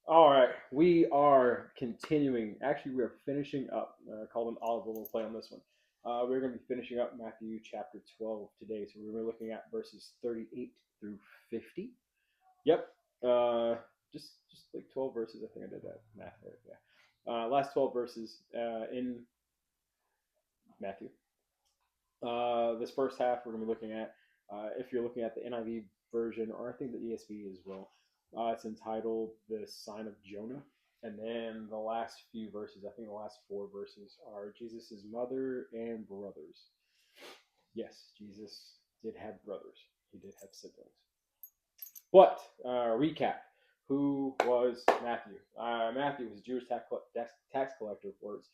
All right, we are continuing. Actually, we are finishing up. Called an audible. We'll play on this one. We're going to be finishing up Matthew chapter 12 today. So we're looking at verses 38 through 50. Yep. Just like 12 verses. I think I did that math there. Yeah. Last 12 verses in Matthew. This first half we're going to be looking at. If you're looking at the NIV version, or I think the ESV as well, it's entitled "The Sign of Jonah." And then the last few verses, I think the last four verses, are Jesus' mother and brothers. Yes, Jesus did have brothers. He did have siblings. But recap: who was Matthew? Matthew was a Jewish tax collector, words,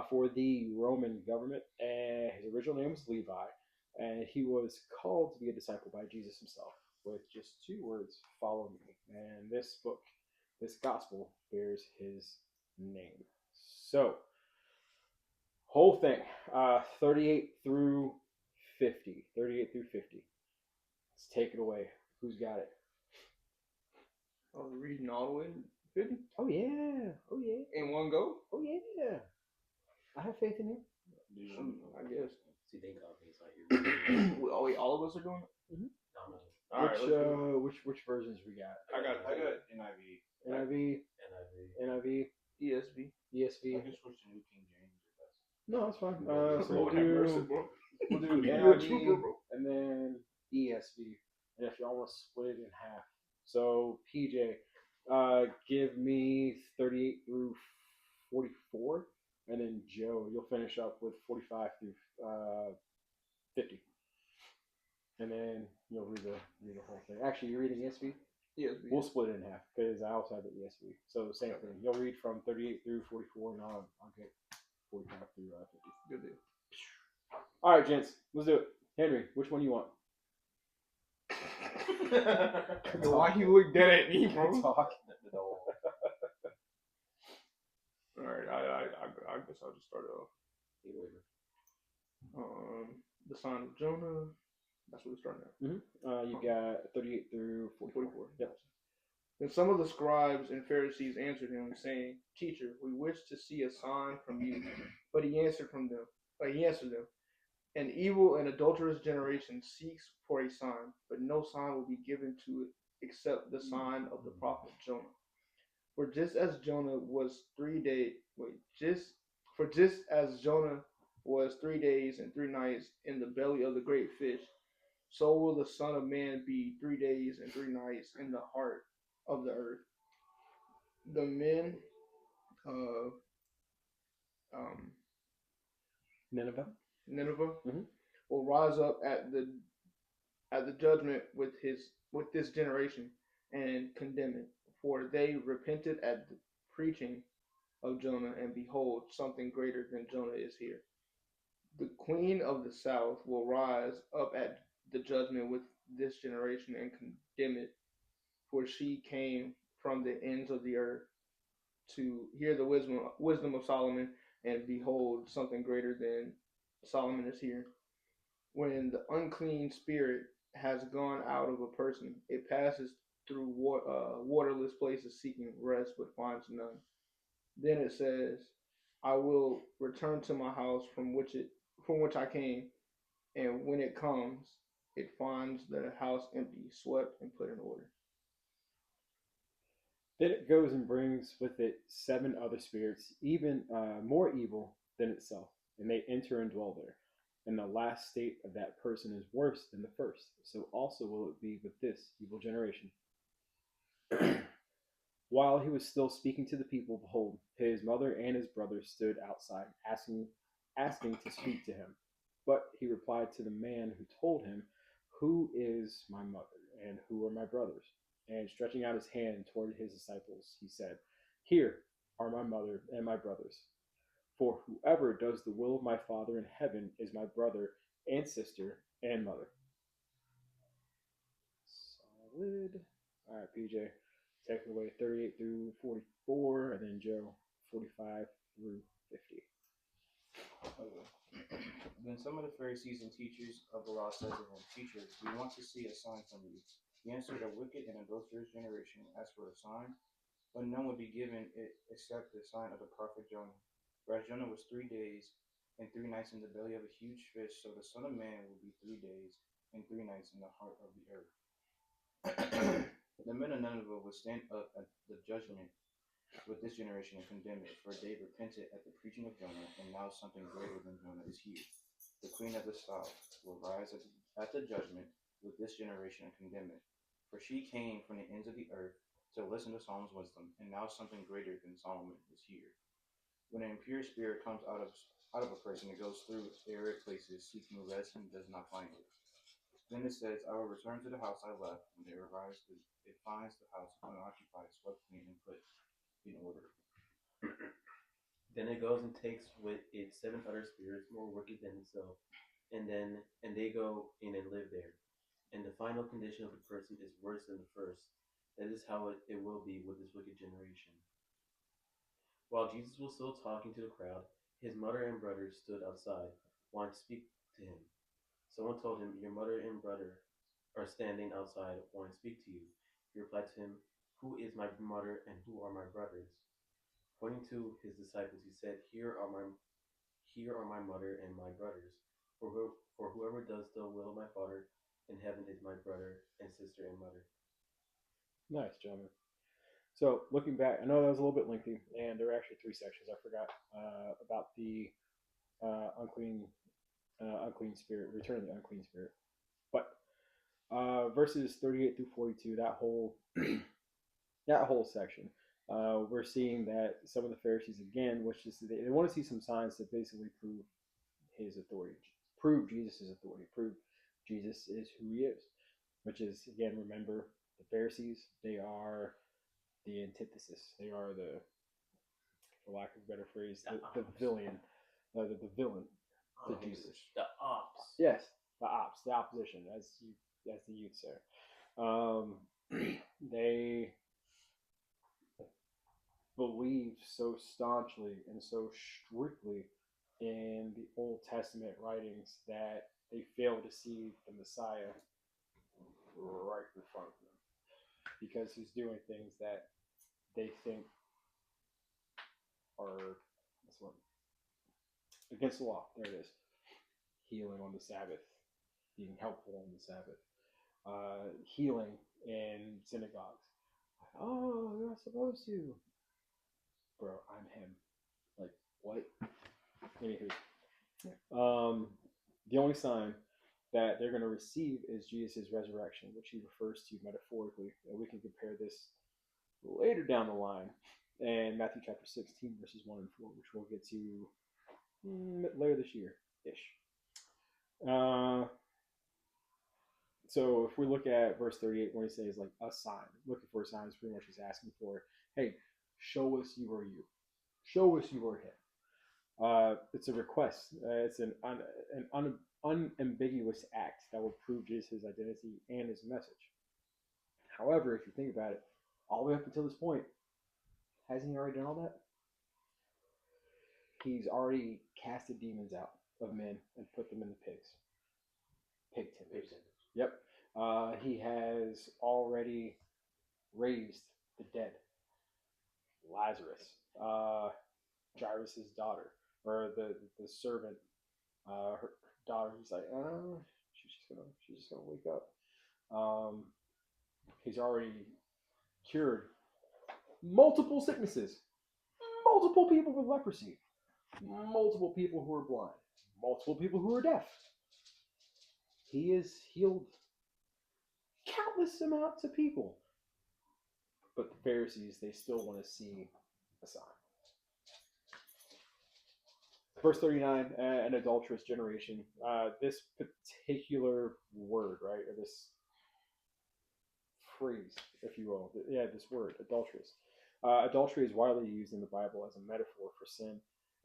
for the Roman government. And his original name was Levi, and he was called to be a disciple by Jesus himself with just two words: "Follow me." And this book, this gospel, bears his name. So, whole thing, 38 through 50. 38 through 50. Let's take it away. Who's got it? I was reading all the way to 50 Oh yeah. Oh yeah. in one go. Oh yeah. I have faith in you. I guess. See, they got me, so I hear. Oh, wait, all of us are doing it? Mm-hmm. No. All right, let's do it. Which versions we got? I got NIV. NIV, NIV, ESV. ESV. I can switch to New King James if that's. No, that's fine. So Lord have mercy, bro. we'll do You're a NIV trooper, bro. and then ESV. And if y'all want to split it in half. So PJ, give me 38 through 44, and then Joe, you'll finish up with 45 through 50, and then you'll read the whole thing. Actually, you're reading ESV. ESV. We'll split it in half because I also have the ESV. So same thing. You'll read from 38 through 44, and I'll get 45 through 50. Good deal. All right, gents, let's do it. Henry, which one do you want? Why you look dead at me, bro? Talk. All right, I guess I'll just start it off. The Sign of Jonah. That's what we're starting at. Mm-hmm. You got 38 through 44. Yep. Then some of the scribes and Pharisees answered him, saying, "Teacher, we wish to see a sign from you." But he answered them, "An evil and adulterous generation seeks for a sign, but no sign will be given to it except the sign of the prophet Jonah. For just as Jonah was 3 days and 3 nights in the belly of the great fish, so will the Son of Man be 3 days and 3 nights in the heart of the earth. The men of Nineveh will rise up at the judgment with this generation and condemn it, for they repented at the preaching of Jonah, and behold, something greater than Jonah is here. The queen of the south will rise up at the judgment with this generation and condemn it, for she came from the ends of the earth to hear the wisdom of Solomon, and behold, something greater than Solomon is here. When the unclean spirit has gone out of a person, it passes through waterless places seeking rest, but finds none. Then it says, "I will return to my house from which I came," and when it comes, it finds the house empty, swept, and put in order. Then it goes and brings with it 7 other spirits, even more evil than itself, and they enter and dwell there. And the last state of that person is worse than the first. So also will it be with this evil generation. While he was still speaking to the people, behold, his mother and his brothers stood outside, asking to speak to him. But he replied to the man who told him, "Who is my mother, and who are my brothers?" And stretching out his hand toward his disciples, he said, "Here are my mother and my brothers. For whoever does the will of my Father in heaven is my brother and sister and mother." Solid. All right, PJ, take it away 38 through 44, and then Joe 45 through 50. Okay. Then some of the Pharisees and teachers of the law said to him, "Teacher, we want to see a sign from you." He answered, "A wicked and adulterous generation asks for a sign, but none would be given it except the sign of the prophet Jonah. For as Jonah was 3 days and 3 nights in the belly of a huge fish, so the Son of Man will be 3 days and 3 nights in the heart of the earth. The men of Nineveh will stand up at the judgment with this generation and condemn it, for they repented at the preaching of Jonah, and now something greater than Jonah is here. The queen of the south will rise at the judgment with this generation and condemn it, for she came from the ends of the earth to listen to Solomon's wisdom, and now something greater than Solomon is here. When an impure spirit comes out of a person, it goes through arid places seeking rest and does not find it. Then it says, I will return to the house I left. When it arrives, it finds the house unoccupied, swept clean, and put in order. Then it goes and takes with it 7 other spirits more wicked than itself, and they go in and live there. And the final condition of the person is worse than the first. That is how it will be with this wicked generation. While Jesus was still talking to the crowd, his mother and brothers stood outside, wanting to speak to him. Someone told him, Your mother and brother are standing outside, wanting to speak to you. He replied to him, Who is my mother and who are my brothers? Pointing to his disciples, he said, Here are my mother and my brothers. For whoever does the will of my Father in heaven is my brother and sister and mother. Nice, gentlemen. So looking back, I know that was a little bit lengthy, and there were actually 3 sections. I forgot about the unclean spirit, return of the unclean spirit. But verses 38 through 42, that whole section, we're seeing that some of the Pharisees again, which is they want to see some signs to basically prove his authority, prove Jesus' authority, prove Jesus is who he is. Which is, again, remember, the Pharisees, they are the antithesis. They are the, for lack of a better phrase, the villain, the villain to Jesus. The ops. Yes, the ops, the opposition, as the youth say. They believe so staunchly and so strictly in the Old Testament writings that they fail to see the Messiah right in front of them, because he's doing things that they think are against the law. There it is. Healing on the Sabbath, being helpful on the Sabbath, healing in synagogues. Oh, you're not supposed to. Bro, I'm him. Like, what? Anywho. The only sign that they're going to receive is Jesus' resurrection, which he refers to metaphorically. And we can compare this later down the line in Matthew chapter 16, verses 1 and 4, which we'll get to later this year-ish. So if we look at verse 38, when he says like a sign, looking for a sign is pretty much he's asking for, hey, show us you are you. Show us you are him. It's a request. It's an unambiguous act that will prove Jesus' identity and his message. However, if you think about it, all the way up until this point, hasn't he already done all that? He's already casted demons out of men and put them in the pigs. Pig tenders. Yep. He has already raised the dead. Lazarus, Jairus' daughter, or the servant, her daughter. He's like, she's just gonna wake up. He's already cured multiple sicknesses, multiple people with leprosy, multiple people who are blind, multiple people who are deaf. He has healed countless amounts of people. But the Pharisees, they still want to see a sign. Verse 39, an adulterous generation. This particular word, right, or this phrase, if you will, this word, adulterous. Adultery is widely used in the Bible as a metaphor for sin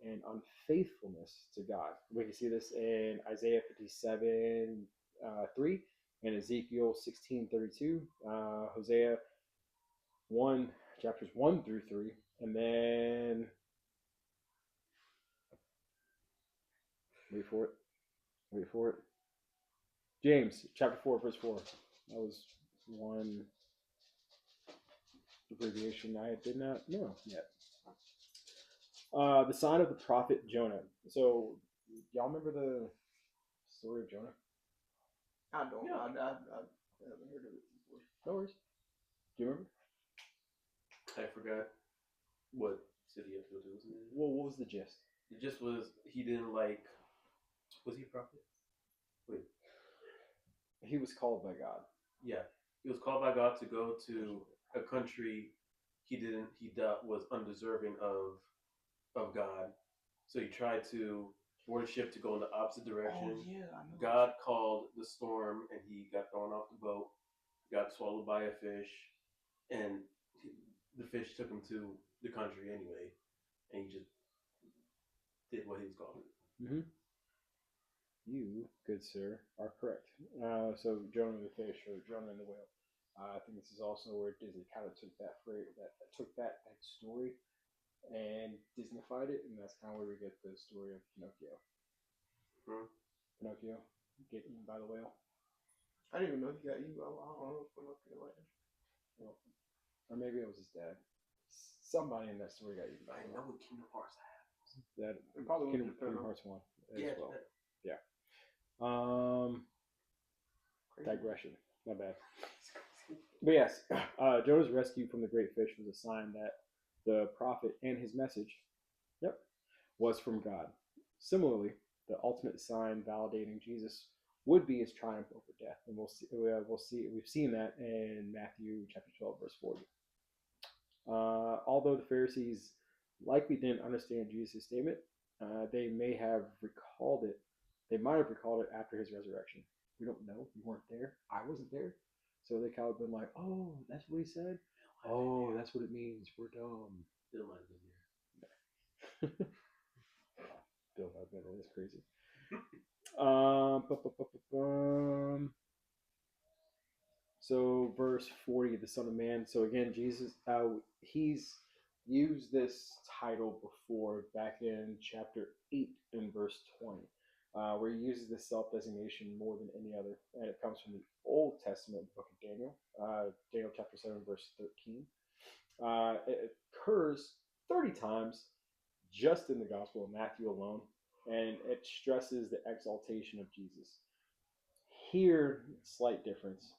and unfaithfulness to God. We can see this in Isaiah 57, 3, and Ezekiel 16:32, Hosea 1, chapters 1 through 3, and then wait for it. James chapter 4, verse 4. That was one abbreviation I did not know yet. The sign of the prophet Jonah. So, y'all remember the story of Jonah? I don't. Yeah. I haven't heard of it before. No worries. Do you remember? I forgot what city of it was in. Well, what was the gist? It just was he didn't like. Was he a prophet? Wait. He was called by God. Yeah, he was called by God to go to a country was undeserving of God. So he tried to board a ship to go in the opposite direction. Oh yeah, I know. God called the storm, and he got thrown off the boat. Got swallowed by a fish, and the fish took him to the country anyway, and he just did what he was called. Mm-hmm. You, good sir, are correct. So Jonah the fish or Jonah and the whale. I think this is also where Disney kind of took that phrase, took that story, and Disneyfied it, and that's kind of where we get the story of Pinocchio. Pinocchio get eaten by the whale. I didn't even know he got eaten by. I don't know if Pinocchio like him. Well, or maybe it was his dad. Somebody in that story got eaten by I the know whale. what Kingdom Hearts have. That It probably was Kingdom Geppetto. Hearts 1 as Yeah, well. Geppetto. Yeah. Crazy. Digression. My bad. But yes, Jonah's rescue from the great fish was a sign that the prophet and his message, was from God. Similarly, the ultimate sign validating Jesus would be his triumph over death, and we've seen that in Matthew chapter 12, verse 40. Although the Pharisees likely didn't understand Jesus' statement, they might have recalled it after his resurrection. We don't know. We weren't there. I wasn't there. So they kind of been like, oh, that's what he said? Oh, that's what it means. We're dumb. Bill might have been there. Bill might have been there. That's crazy. So verse 40, the Son of Man. So again, Jesus, he's used this title before back in chapter 8 and verse 20. Where he uses this self-designation more than any other, and it comes from the Old Testament book of Daniel, Daniel chapter 7, verse 13. It occurs 30 times just in the Gospel of Matthew alone, and it stresses the exaltation of Jesus. Here, slight difference,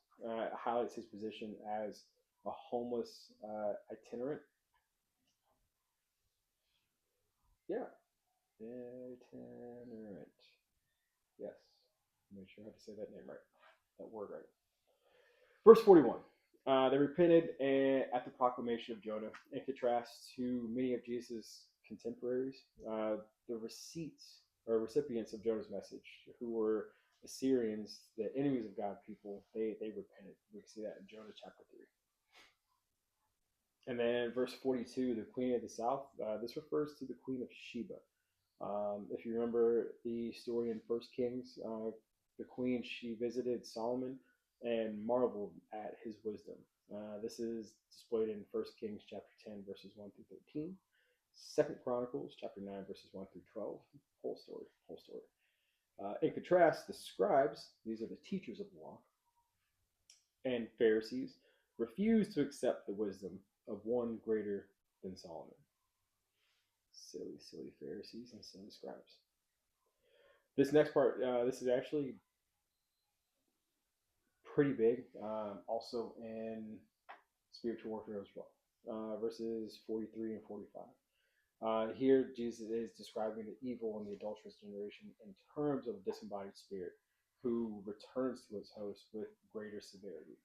highlights his position as a homeless itinerant. Yeah, itinerant. Yes. Make sure I have to say that name right. That word right. Verse 41. They repented at the proclamation of Jonah. In contrast to many of Jesus' contemporaries, the recipients of Jonah's message, who were Assyrians, the enemies of God people, they repented. We can see that in Jonah chapter 3. And then verse 42, the queen of the south, this refers to the queen of Sheba. If you remember the story in 1 Kings, the queen, she visited Solomon and marveled at his wisdom. This is displayed in 1 Kings chapter 10, verses 1 through 13. 2 Chronicles chapter 9, verses 1 through 12. Whole story. In contrast, the scribes, these are the teachers of the law, and Pharisees, refused to accept the wisdom of one greater than Solomon. Silly Pharisees and silly scribes. This next part, this is actually pretty big, also in spiritual warfare as well. Verses 43 and 45. Here, Jesus is describing the evil and the adulterous generation in terms of a disembodied spirit who returns to its host with greater severity.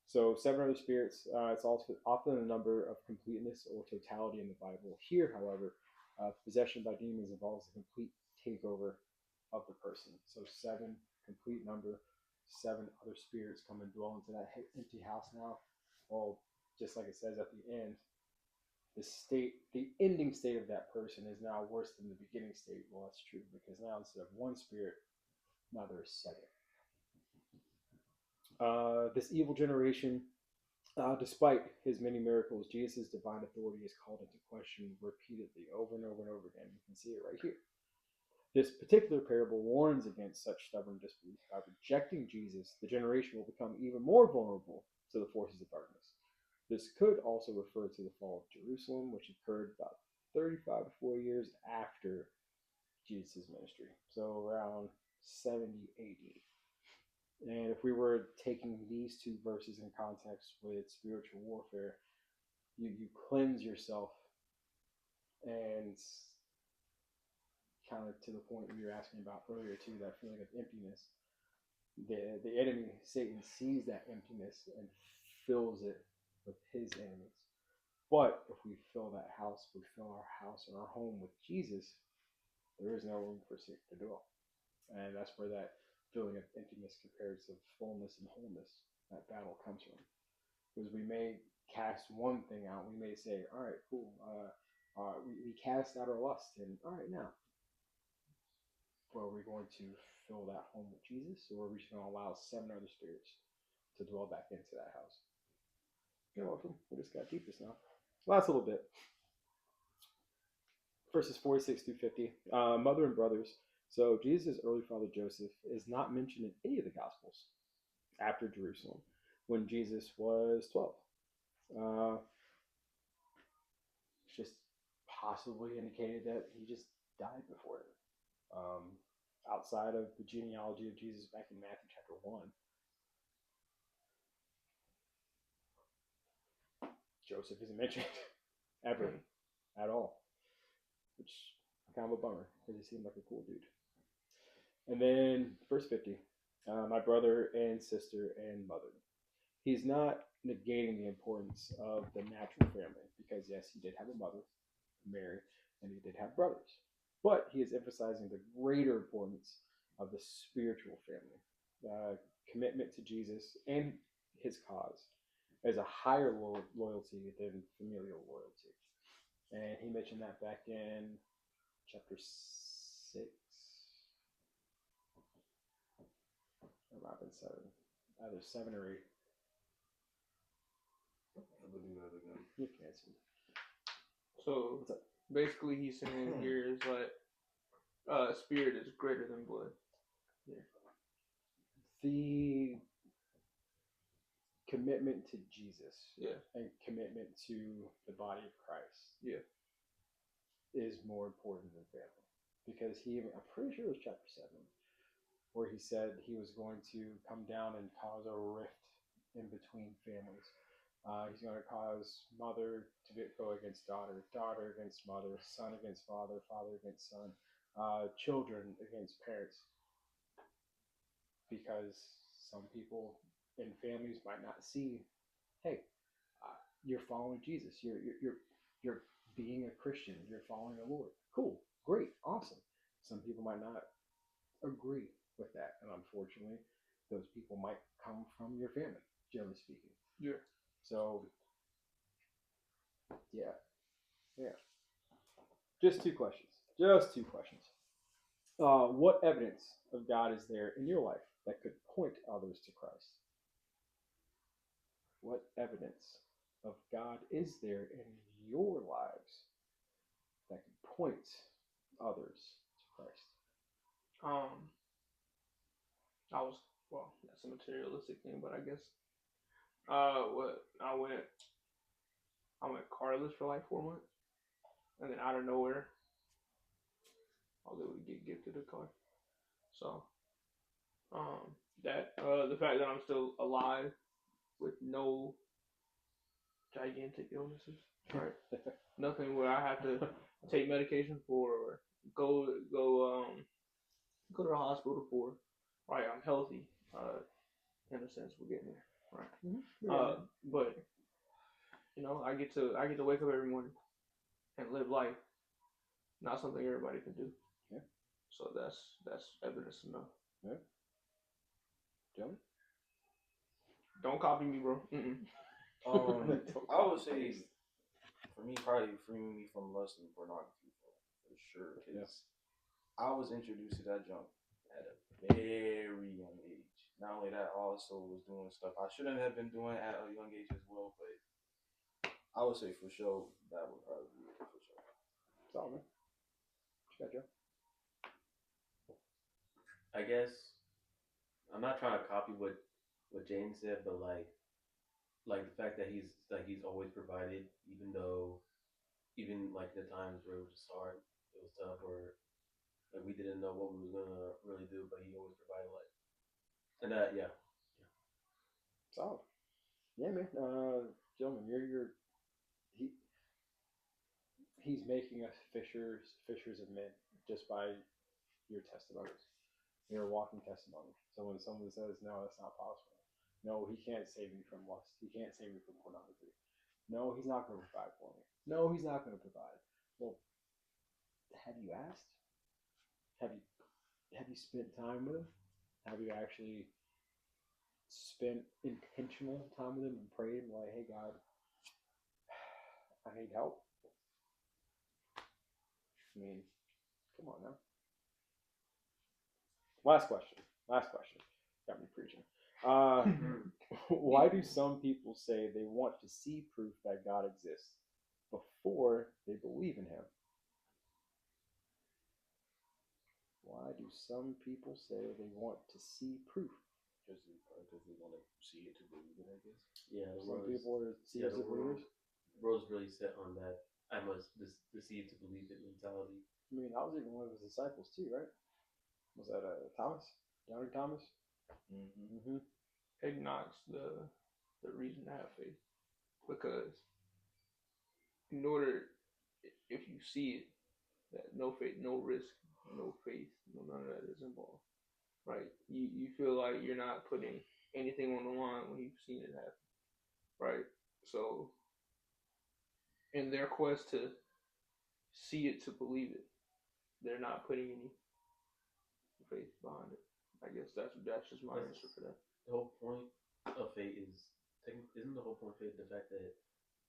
So 7 other spirits, it's also often a number of completeness or totality in the Bible. Here, however, possession by demons involves a complete takeover of the person. So 7, complete number, 7 other spirits come and dwell into that empty house now. Well, just like it says at the end, the ending state of that person is now worse than the beginning state. Well, that's true, because now instead of 1 spirit, now there's 7. This evil generation, despite his many miracles, Jesus' divine authority is called into question repeatedly, over and over and over again. You can see it right here. This particular parable warns against such stubborn disbelief. By rejecting Jesus, the generation will become even more vulnerable to the forces of darkness. This could also refer to the fall of Jerusalem, which occurred about 35 to 40 years after Jesus' ministry, so around 70 AD. And if we were taking these two verses in context with spiritual warfare, you cleanse yourself, and kind of to the point we were asking about earlier too, that feeling of emptiness. The enemy, Satan, sees that emptiness and fills it with his enemies. But if we fill that house, we fill our house and our home with Jesus, there is no room for Satan to dwell. And that's where that feeling of emptiness compared to fullness and wholeness, that battle comes from. Because we may cast one thing out, we may say, all right, cool, we cast out our lust, and all right, now, well, are we going to fill that home with Jesus, or are we just going to allow 7 other spirits to dwell back into that house? You're welcome. We just got deep just now. Last little bit. Verses 46 through 50. Mother and brothers. So Jesus' early father Joseph is not mentioned in any of the Gospels after Jerusalem when Jesus was 12. It's just possibly indicated that he just died before it. Outside of the genealogy of Jesus back in Matthew chapter 1, Joseph isn't mentioned ever at all, which is kind of a bummer because he seemed like a cool dude. And then verse 50, my brother and sister and mother. He's not negating the importance of the natural family because, yes, he did have a mother, Mary, and he did have brothers. But he is emphasizing the greater importance of the spiritual family, commitment to Jesus and his cause as a higher loyalty than familial loyalty. And he mentioned that back in chapter 6. Or might have been 7. Either 7 or 8. I believe that again. You can answer. So What's up? basically, he's saying here is like spirit is greater than blood. Yeah. The commitment to Jesus, Yeah, and commitment to the body of Christ, yeah, is more important than family. Because I'm pretty sure it was chapter 7, where he said he was going to come down and cause a rift in between families. He's going to cause mother to go against daughter, daughter against mother, son against father, father against son, children against parents. Because some people in families might not see, hey, you're following Jesus, you're being a Christian, you're following the Lord. Cool, great, awesome. Some people might not agree with that, and unfortunately, those people might come from your family, generally speaking. yeah. So, yeah. Just 2 questions. What evidence of God is there in your life that could point others to Christ? What evidence of God is there in your lives that could point others to Christ? That's a materialistic thing, but I guess I went carless for like 4 months, and then out of nowhere, I was able to get gifted a car. So, the fact that I'm still alive with no gigantic illnesses, right? Nothing where I have to take medication for or go to the hospital for. Right, I'm healthy. In a sense, we're getting there. Right. Mm-hmm. But I get to wake up every morning and live life. Not something everybody can do. Yeah. So that's evidence enough. Yeah. Joey? Don't copy me, bro. I would say for me, probably freeing me from lust and pornography for sure. Because I was introduced to that junk at a very young age. Not only that, I also was doing stuff I shouldn't have been doing at a young age as well. But I would say for sure that would probably be it for sure. Solid. What you got, Joe? I guess I'm not trying to copy what James said, but like like the fact that he's always provided, even like the times where it was just hard, it was tough, or like we didn't know what we was gonna really do, but he always provided like, and that yeah, Solid. Yeah, man. Gentlemen, he he's making us fishers of men just by your testimonies. You're a walking testimony. So when someone says, no, that's not possible. No, he can't save me from lust. He can't save me from pornography. No, he's not going to provide for me. No, he's not going to provide. Well, have you asked? Have you spent time with him? Have you actually spent intentional time with him and prayed and like, hey God, I need help? I mean, come on now. Last question. Got me preaching. Why do some people say they want to see proof that God exists before they believe in him? Why do some people say they want to see proof? Because they want to see it to believe it, I guess. yeah. Some people are seers of believers. Bro's really set on that. I must deceive to believe it mentality. I mean, I was even one of his disciples too, right? Was that Thomas? Doubting Thomas? Mm-hmm. It knocks the reason to have faith, because in order, if you see it, that no faith, no risk, no faith, none of that is involved, right? You feel like you're not putting anything on the line when you've seen it happen, right? So in their quest to see it to believe it, they're not putting any faith behind it. I guess that's just my answer for that. The whole point of faith isn't the whole point of faith the fact that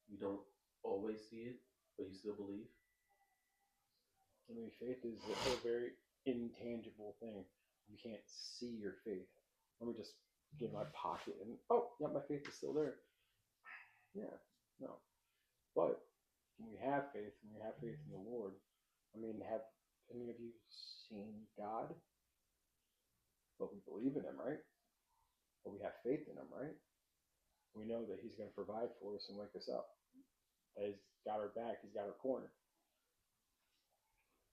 you don't always see it, but you still believe? I mean, faith is a very intangible thing. You can't see your faith. Let me just get in my pocket and, oh, yeah, my faith is still there. Yeah, no. But when we have faith in the Lord, I mean, have any of you seen God? But we believe in him, right? But we have faith in him, right? We know that he's going to provide for us and wake us up. That he's got our back. He's got our corner.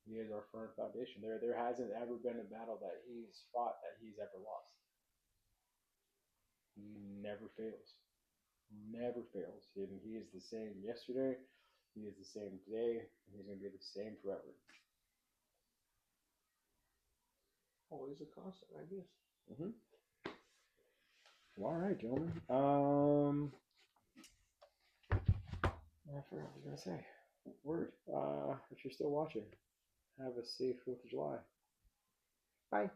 He is our firm foundation. There hasn't ever been a battle that he's fought that he's ever lost. He never fails. Never fails. And he is the same yesterday. He is the same today. And he's going to be the same forever. Always a constant, I guess. Mm-hmm. Well, all right, gentlemen. I forgot what I was going to say. Word. If you're still watching, have a safe 4th of July. Bye.